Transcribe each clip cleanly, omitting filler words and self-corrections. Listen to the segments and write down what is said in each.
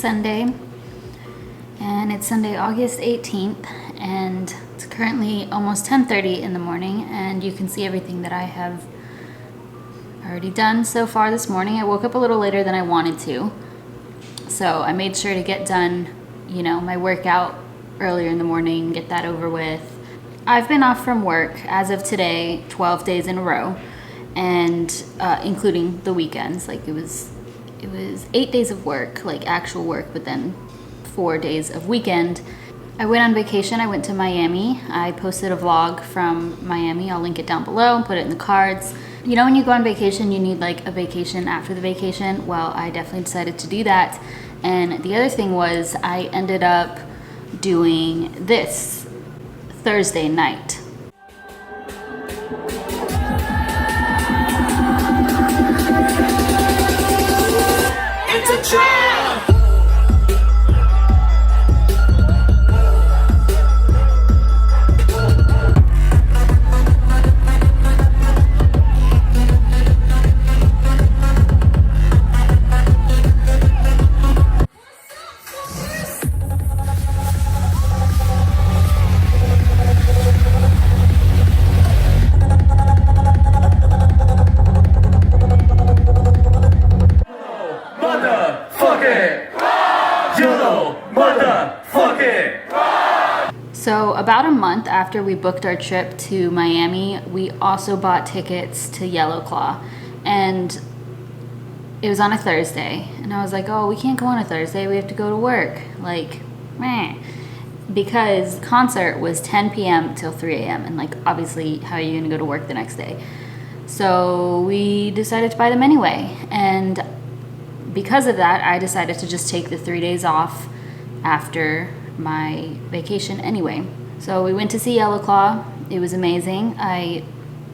Sunday, and it's Sunday, August 18th, and it's currently almost 10:30 in the morning, and you can see everything that I have already done so far this morning. I woke up a little later than I wanted to, so I made sure to get done, my workout earlier in the morning, get that over with. I've been off from work as of today 12 days in a row, and including the weekends. Like it was 8 days of work, like actual work, but then 4 days of weekend. I went on vacation. I went to Miami. I posted a vlog from Miami. I'll link it down below and put it in the cards. When you go on vacation, you need like a vacation after the vacation. Well, I definitely decided to do that. And the other thing was I ended up doing this Thursday night. It's a trap! So about a month after we booked our trip to Miami, we also bought tickets to Yellow Claw, and it was on a Thursday, and I was like, oh, we can't go on a Thursday, we have to go to work, like, meh. Because concert was 10 p.m. till 3 a.m. and like obviously how are you gonna go to work the next day? So we decided to buy them anyway, and because of that I decided to just take the 3 days off after my vacation anyway. So we went to see Yellow Claw. It was amazing. I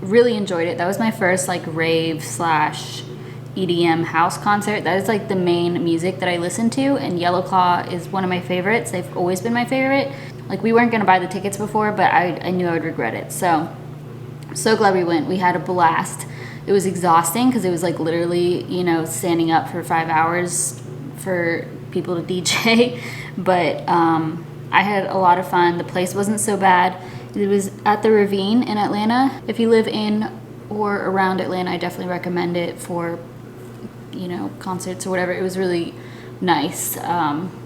really enjoyed it. That was my first like rave / EDM house concert. That is like the main music that I listen to, and Yellow Claw is one of my favorites. They've always been my favorite. Like we weren't gonna buy the tickets before, but I knew I would regret it. So glad we went. We had a blast. It was exhausting because it was like literally, standing up for 5 hours for people to DJ, but I had a lot of fun. The place wasn't so bad. It was at the Ravine in Atlanta. If you live in or around Atlanta, I definitely recommend it for concerts or whatever. It was really nice.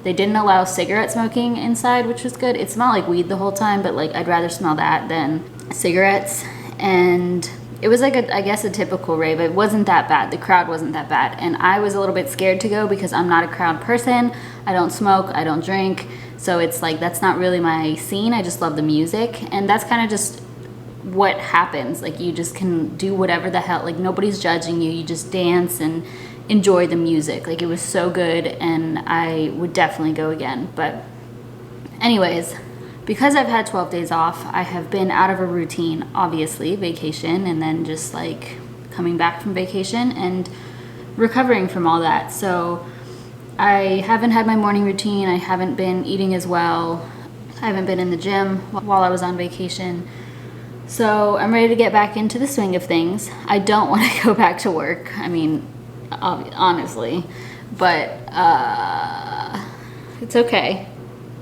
They didn't allow cigarette smoking inside, which was good. It smelled like weed the whole time, but like I'd rather smell that than cigarettes. And it was like I guess a typical rave. It wasn't that bad. The crowd wasn't that bad. And I was a little bit scared to go because I'm not a crowd person. I don't smoke, I don't drink. So it's like, that's not really my scene. I just love the music. And that's kind of just what happens. Like you just can do whatever the hell, like nobody's judging you. You just dance and enjoy the music. Like it was so good, and I would definitely go again. But anyways, because I've had 12 days off, I have been out of a routine, obviously, vacation, and then just like coming back from vacation and recovering from all that. So I haven't had my morning routine. I haven't been eating as well. I haven't been in the gym while I was on vacation. So I'm ready to get back into the swing of things. I don't want to go back to work. I mean, honestly, but it's okay.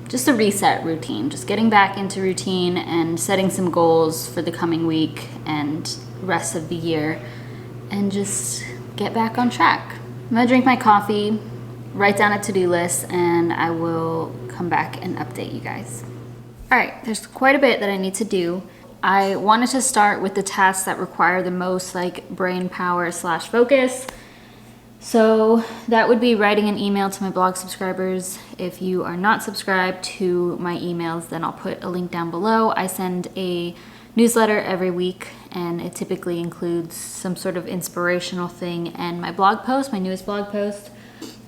Just a reset routine, just getting back into routine and setting some goals for the coming week and rest of the year, and just get back on track. I'm gonna drink my coffee, write down a to-do list, and I will come back and update you guys. All right, there's quite a bit that I need to do. I wanted to start with the tasks that require the most like brain power / focus. So that would be writing an email to my blog subscribers. If you are not subscribed to my emails, then I'll put a link down below. I send a newsletter every week, and it typically includes some sort of inspirational thing and my blog post, my newest blog post.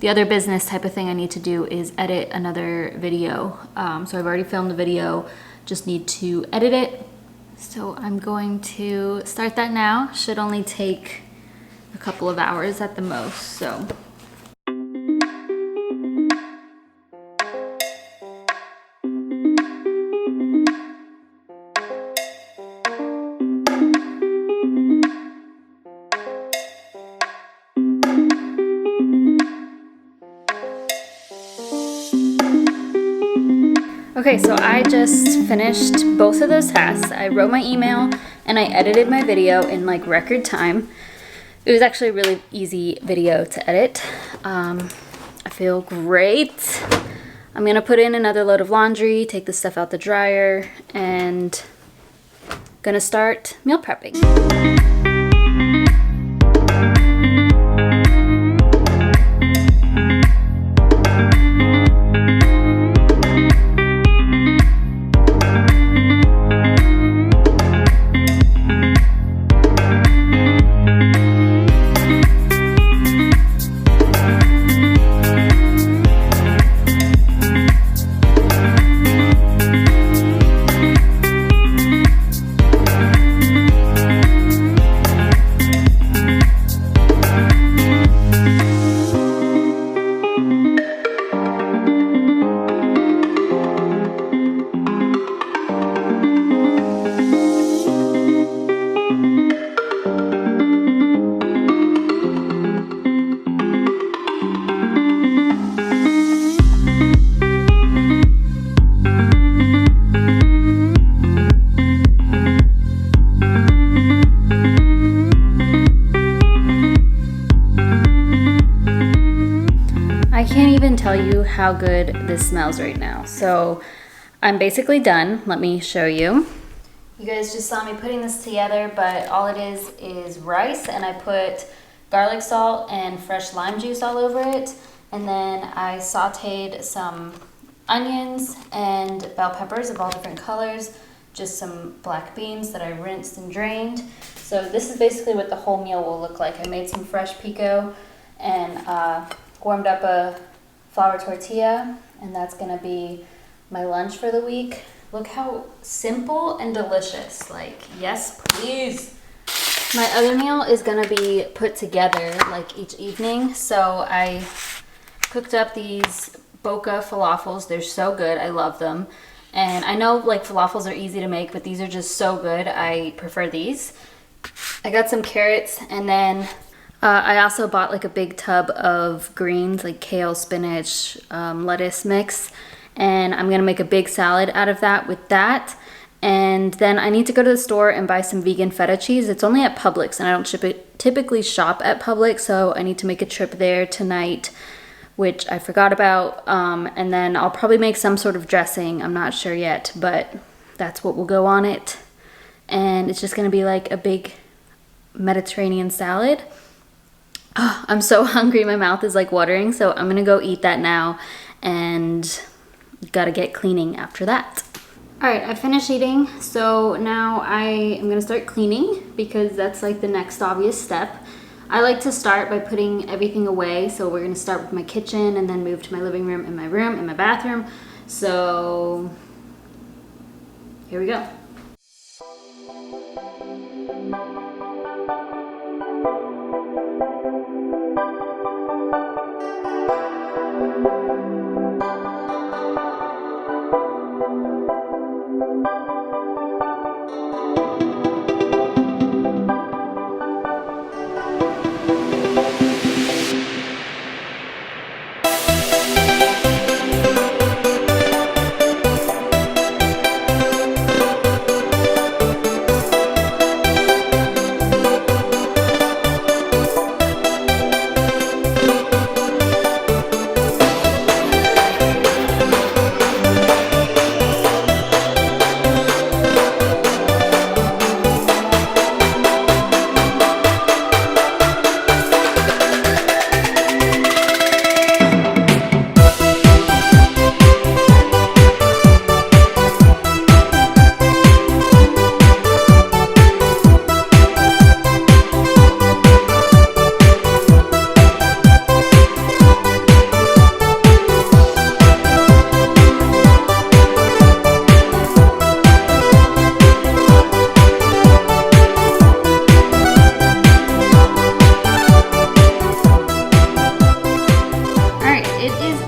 The other business type of thing I need to do is edit another video. So I've already filmed the video, just need to edit it. So I'm going to start that now. Should only take a couple of hours at the most, so. Okay, so I just finished both of those tasks. I wrote my email and I edited my video in like record time. It was actually a really easy video to edit. I feel great. I'm gonna put in another load of laundry, take the stuff out the dryer, and gonna start meal prepping. I can't even tell you how good this smells right now. So I'm basically done. Let me show you. You guys just saw me putting this together, but all it is rice, and I put garlic salt and fresh lime juice all over it. And then I sauteed some onions and bell peppers of all different colors, just some black beans that I rinsed and drained. So this is basically what the whole meal will look like. I made some fresh pico and warmed up a flour tortilla, and that's gonna be my lunch for the week. Look how simple and delicious. Like, yes, please. My other meal is gonna be put together like each evening. So I cooked up these boca falafels. They're so good, I love them. And I know like falafels are easy to make, but these are just so good. I prefer these. I got some carrots, and then I also bought like a big tub of greens, like kale, spinach, lettuce mix, and I'm gonna make a big salad out of that with that. And then I need to go to the store and buy some vegan feta cheese. It's only at Publix, and I don't typically shop at Publix, so I need to make a trip there tonight, which I forgot about. And then I'll probably make some sort of dressing. I'm not sure yet, but that's what will go on it. And it's just gonna be like a big Mediterranean salad. Oh, I'm so hungry, my mouth is like watering, so I'm gonna go eat that now and gotta get cleaning after that. All right, I finished eating, so now I am gonna start cleaning because that's like the next obvious step. I like to start by putting everything away, so we're gonna start with my kitchen and then move to my living room and my bathroom. So here we go.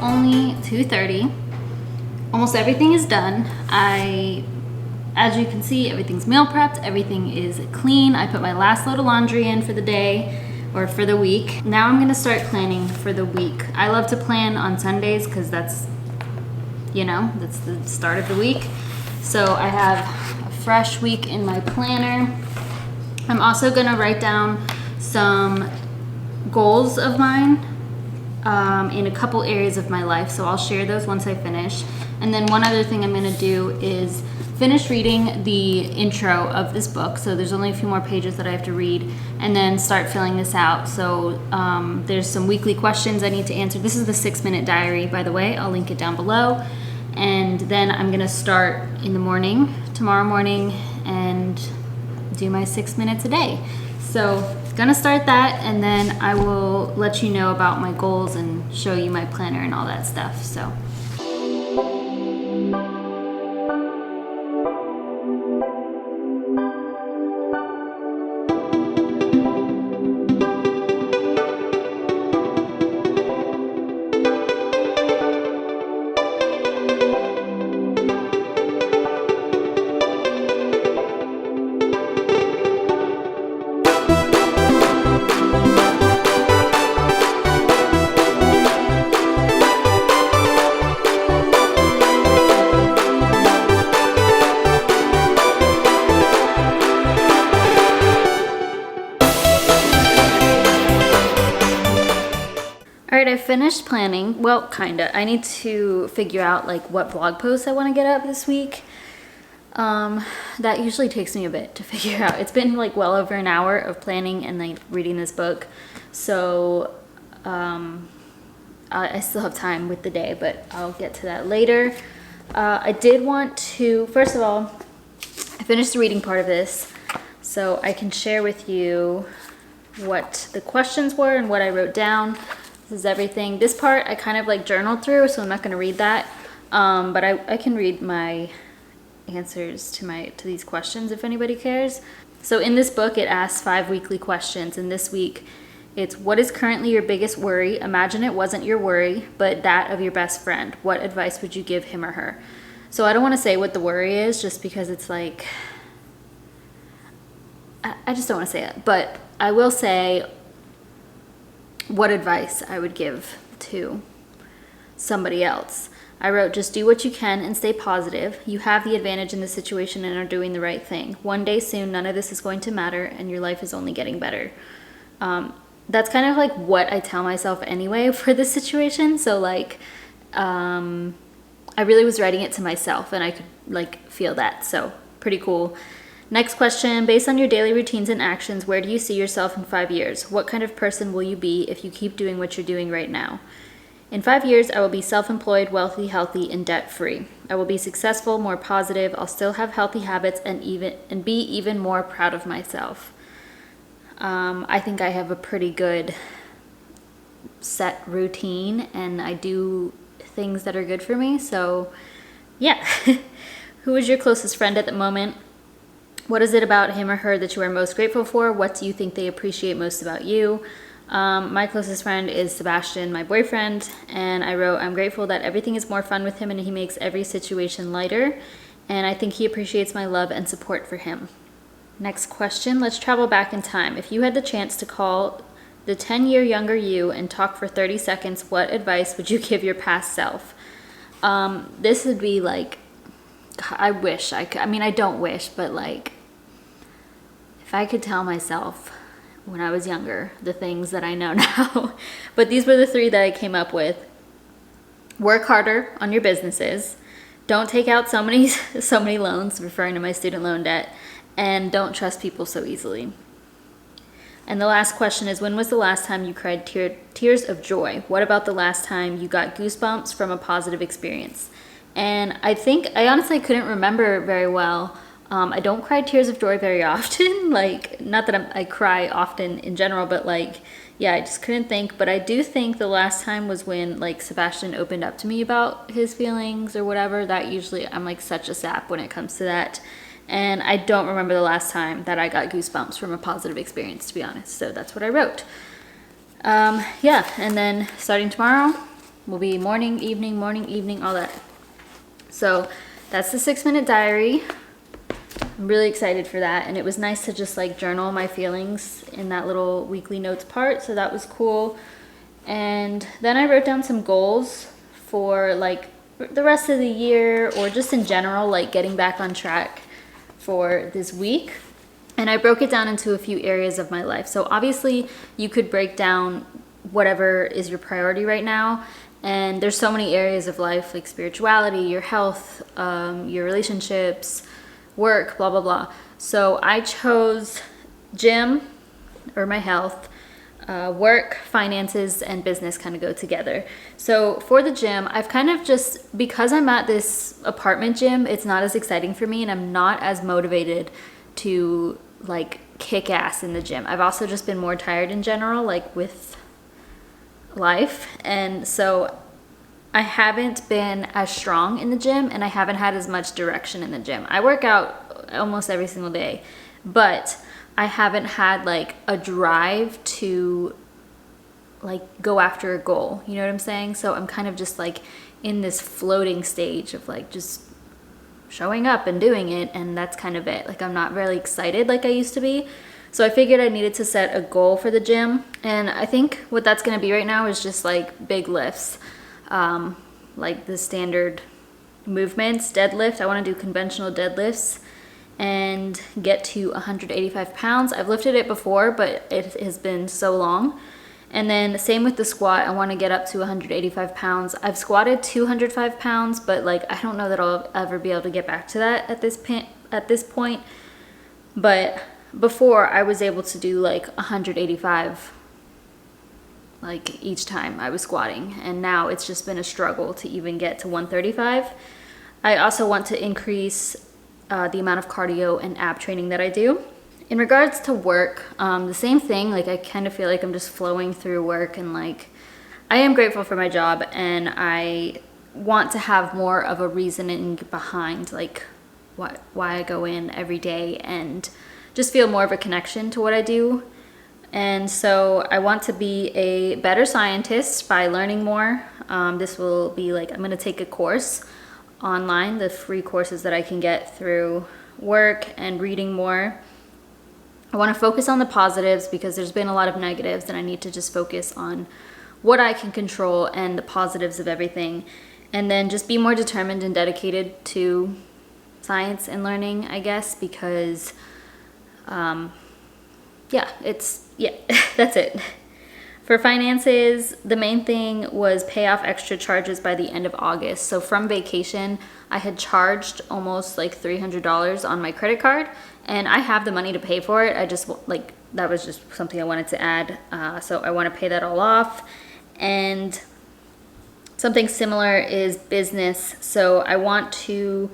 only 2:30. Almost everything is done. As you can see, everything's meal prepped, everything is clean. I put my last load of laundry in for the day or for the week. Now I'm gonna start planning for the week. I love to plan on Sundays because that's, you know, that's the start of the week. So I have a fresh week in my planner. I'm also gonna write down some goals of mine in a couple areas of my life. So I'll share those once I finish. And then one other thing I'm gonna do is finish reading the intro of this book. So there's only a few more pages that I have to read, and then start filling this out. So there's some weekly questions I need to answer. This is the 6-minute diary, by the way. I'll link it down below. And then I'm gonna start in the morning, tomorrow morning, and do my 6 minutes a day. So gonna start that, and then I will let you know about my goals and show you my planner and all that stuff. So. All right, I finished planning. Well, kinda. I need to figure out like what blog posts I want to get up this week. That usually takes me a bit to figure out. It's been like well over an hour of planning and like reading this book. So I still have time with the day, but I'll get to that later. I did want to, first of all, I finished the reading part of this, so I can share with you what the questions were and what I wrote down. This is everything. This part I kind of like journaled through, so I'm not going to read that. But I can read my answers to these questions if anybody cares. So in this book, it asks 5 weekly questions, and this week it's, what is currently your biggest worry? Imagine it wasn't your worry, but that of your best friend. What advice would you give him or her? So I don't want to say what the worry is, just because it's like, I just don't want to say it, but I will say what advice I would give to somebody else. I wrote, just do what you can and stay positive. You have the advantage in this situation and are doing the right thing. One day soon, none of this is going to matter and your life is only getting better. That's kind of like what I tell myself anyway for this situation. So like, I really was writing it to myself and I could like feel that. So pretty cool. Next question, based on your daily routines and actions, where do you see yourself in 5 years? What kind of person will you be if you keep doing what you're doing right now? In 5 years, I will be self-employed, wealthy, healthy, and debt-free. I will be successful, more positive. I'll still have healthy habits and be even more proud of myself. I think I have a pretty good set routine and I do things that are good for me. So yeah. Who is your closest friend at the moment? What is it about him or her that you are most grateful for? What do you think they appreciate most about you? My closest friend is Sebastian, my boyfriend, and I wrote, I'm grateful that everything is more fun with him and he makes every situation lighter, and I think he appreciates my love and support for him. Next question, let's travel back in time. If you had the chance to call the 10-year younger you and talk for 30 seconds, what advice would you give your past self? This would be like, I wish I could, I mean, I don't wish, but like, if I could tell myself when I was younger the things that I know now. But these were the 3 that I came up with. Work harder on your businesses. Don't take out so many loans, referring to my student loan debt. And don't trust people so easily. And the last question is, when was the last time you cried tears of joy? What about the last time you got goosebumps from a positive experience? And I honestly couldn't remember very well. I don't cry tears of joy very often. Like, not that I cry often in general, but like, yeah, I just couldn't think. But I do think the last time was when like Sebastian opened up to me about his feelings or whatever. That usually, I'm like such a sap when it comes to that. And I don't remember the last time that I got goosebumps from a positive experience, to be honest. So that's what I wrote. Yeah, and then starting tomorrow will be morning, evening, all that. So that's the 6-minute diary. I'm really excited for that, and it was nice to just like journal my feelings in that little weekly notes part, so that was cool. And then I wrote down some goals for like the rest of the year, or just in general, like getting back on track for this week. And I broke it down into a few areas of my life. So obviously you could break down whatever is your priority right now. And there's so many areas of life, like spirituality, your health, your relationships, work, blah, blah, blah. So I chose gym, or my health, work, finances, and business kind of go together. So for the gym, I've kind of just, because I'm at this apartment gym, it's not as exciting for me, and I'm not as motivated to like kick ass in the gym. I've also just been more tired in general, like with life. And so I haven't been as strong in the gym, and I haven't had as much direction in the gym. I work out almost every single day, but I haven't had like a drive to like go after a goal. You know what I'm saying? So I'm kind of just like in this floating stage of like just showing up and doing it, and that's kind of it. Like I'm not really excited like I used to be. So I figured I needed to set a goal for the gym, and I think what that's going to be right now is just like big lifts, like the standard movements. Deadlift, I want to do conventional deadlifts and get to 185 pounds. I've lifted it before, but it has been so long. And then same with the squat, I want to get up to 185 pounds. I've squatted 205 pounds, but like I don't know that I'll ever be able to get back to that at this point. But before, I was able to do like 185 like each time I was squatting, and now it's just been a struggle to even get to 135. I also want to increase the amount of cardio and ab training that I do. In regards to work, the same thing. Like I kind of feel like I'm just flowing through work, and like I am grateful for my job, and I want to have more of a reasoning behind like why I go in every day, and just feel more of a connection to what I do. And so I want to be a better scientist by learning more. This will be like, I'm going to take a course online, the free courses that I can get through work and reading more. I want to focus on the positives because there's been a lot of negatives, and I need to just focus on what I can control and the positives of everything. And then just be more determined and dedicated to science and learning, I guess, because that's it. For finances, the main thing was pay off extra charges by the end of August. So from vacation, I had charged almost like $300 on my credit card, and I have the money to pay for it. I just like, that was just something I wanted to add. So I want to pay that all off. And something similar is business. So I want to,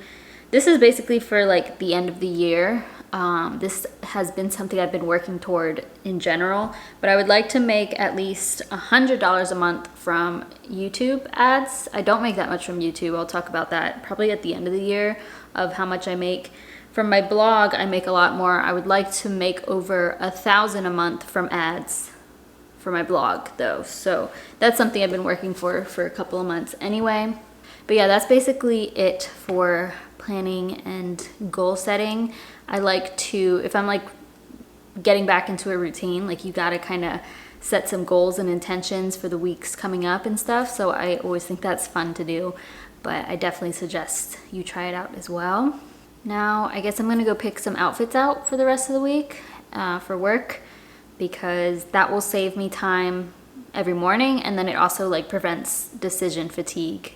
this is basically for like the end of the year. This has been something I've been working toward in general, but I would like to make at least $100 a month from YouTube ads. I don't make that much from YouTube. I'll talk about that probably at the end of the year of how much I make. From my blog, I make a lot more. I would like to make over 1,000 a month from ads for my blog though. So that's something I've been working for a couple of months anyway. But yeah, that's basically it for planning and goal setting. I like to, if I'm like getting back into a routine, like you gotta kind of set some goals and intentions for the weeks coming up and stuff. So I always think that's fun to do, but I definitely suggest you try it out as well. Now, I guess I'm gonna go pick some outfits out for the rest of the week for work, because that will save me time every morning, and then it also like prevents decision fatigue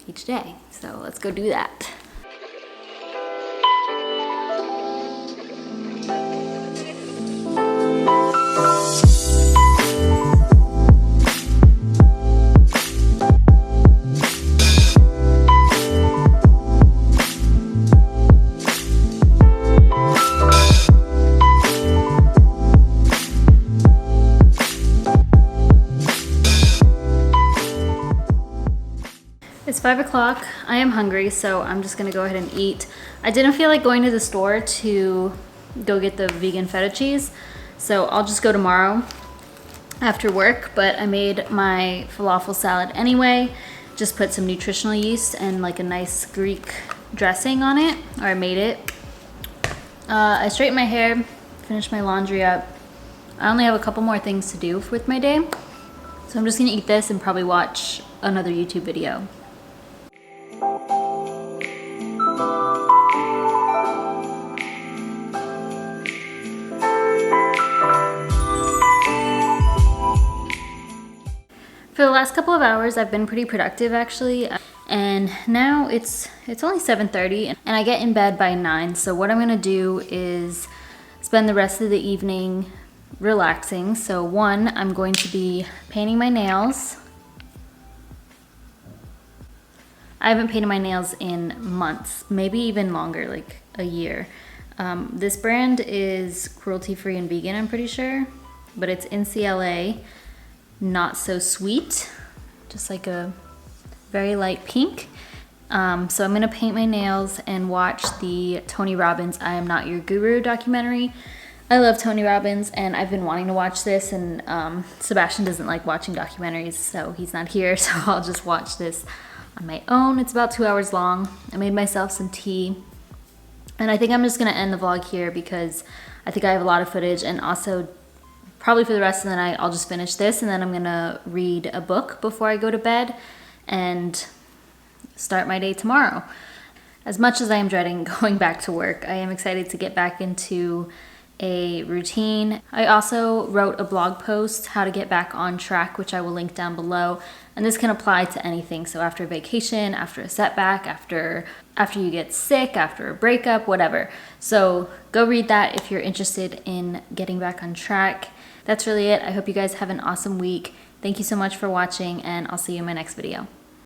each day. So let's go do that. It's 5 o'clock. I am hungry, so I'm just gonna go ahead and eat. I didn't feel like going to the store to go get the vegan feta cheese, so I'll just go tomorrow after work, but I made my falafel salad anyway. Just put some nutritional yeast and like a nice Greek dressing on it, or I made it. I straightened my hair, finished my laundry up. I only have a couple more things to do with my day, so I'm just gonna eat this and probably watch another YouTube video. For the last couple of hours, I've been pretty productive actually. And now it's only 7:30 and I get in bed by 9. So what I'm gonna do is spend the rest of the evening relaxing. So one, I'm going to be painting my nails. I haven't painted my nails in months, maybe even longer, like a year. This brand is cruelty-free and vegan, I'm pretty sure, but it's NCLA, not so sweet, just like a very light pink. So I'm gonna paint my nails and watch the Tony Robbins I Am Not Your Guru documentary. I love Tony Robbins and I've been wanting to watch this, and Sebastian doesn't like watching documentaries, so he's not here, so I'll just watch this on my own. It's about 2 hours long. I made myself some tea, and I think I'm just gonna end the vlog here because I think I have a lot of footage, and also probably for the rest of the night I'll just finish this and then I'm gonna read a book before I go to bed and start my day tomorrow. As much as I am dreading going back to work, I am excited to get back into a routine. I also wrote a blog post, how to get back on track, which I will link down below. And this can apply to anything. So after a vacation, after a setback, after you get sick, after a breakup, whatever. So go read that if you're interested in getting back on track. That's really it. I hope you guys have an awesome week. Thank you so much for watching, and I'll see you in my next video.